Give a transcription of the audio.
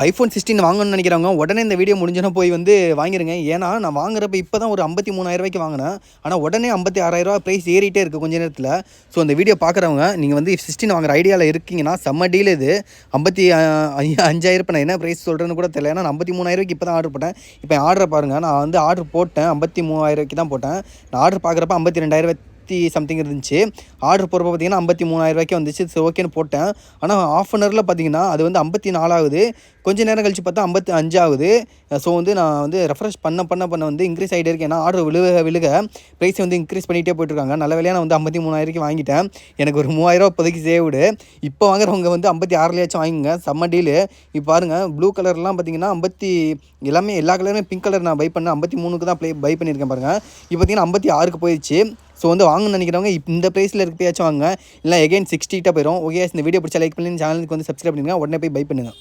iPhone 16 வாங்கணும்னு நினைக்கிறவங்க உடனே இந்த வீடியோ முடிஞ்சோன்னா போய் வந்து வாங்கிருங்க. ஏன்னா நான் வாங்குறப்ப இப்போ தான் ஒரு 53,000 வாங்கினேன். ஆனால் உடனே 56,000 ப்ரைஸ் ஏறிட்டே இருக்குது கொஞ்ச நேரத்தில். ஸோ இந்த வீடியோ பார்க்குறவங்க நீங்கள் வந்து 16 வாங்குற ஐடியாவில் இருக்கீங்கன்னா செம்ம டீல் இது. 55,000 இப்போ நான் என்ன ப்ரைஸ் சொல்கிறேன்னு கூட தெரியல. ஏன்னா நான் 53,000 இப்போ தான் ஆர்டர் போட்டேன். இப்போ ஆர்டரை பாருங்கள், நான் வந்து ஆர்டர் போட்டேன் 53,000 தான் போட்டேன். நான் ஆர்டர் பார்க்குறப்ப 52,000 சம்திங் இருந்துச்சு. ஆர்டர் போகிறப்ப பார்த்தீங்கன்னா 53,000 வந்துச்சு. சரி ஓகேன்னு போட்டேன். ஆனால் ஆஃப் அன் ஹவரில் பார்த்தீங்கன்னா அது வந்து 54 ஆகுது. கொஞ்சம் நேரம் கழிச்சு பார்த்தா 55 ஆகுது. ஸோ வந்து நான் வந்து ரெஃப்ரெஷ் பண்ண வந்து இன்க்ரீஸ் ஆகிட்டே இருக்கேன். ஏன்னா ஆர்டர் விழுக ப்ரைஸ் வந்து இன்க்ரீஸ் பண்ணிகிட்டே போயிட்டுருக்காங்க. நல்ல வேலையாக நான் வந்து 53,000 வாங்கிட்டேன். எனக்கு ஒரு 3,000 இப்போதைக்கு சேவ்டு. இப்போ வாங்குறவங்க வந்து 56,000 வாங்குங்க, செம்ம டீலு. இப்போ பாருங்கள், ப்ளூ கலர்லாம் பார்த்தீங்கன்னா எல்லாமே எல்லா கலருமே பிங்க் கலர் நான் பை பண்ணேன். 53க்கு தான் பை பண்ணியிருக்கேன் பாருங்கள். இப்போ பார்த்தீங்கன்னா 56க்கு போயிடுச்சு. ஸோ வந்து வாங்கணும்னு நினைக்கிறவங்க இந்த ப்ரைஸில் இருக்கப்பயாச்சும் வாங்க, இல்லை எகைன் 60 போயிடும். ஓகே, இந்த வீடியோ பிடிச்சா லைக் பண்ணி சேனலுக்கு வந்து சப்ஸ்கிரைப் பண்ணுங்கள். உடனே போய் பை பண்ணுங்கள்.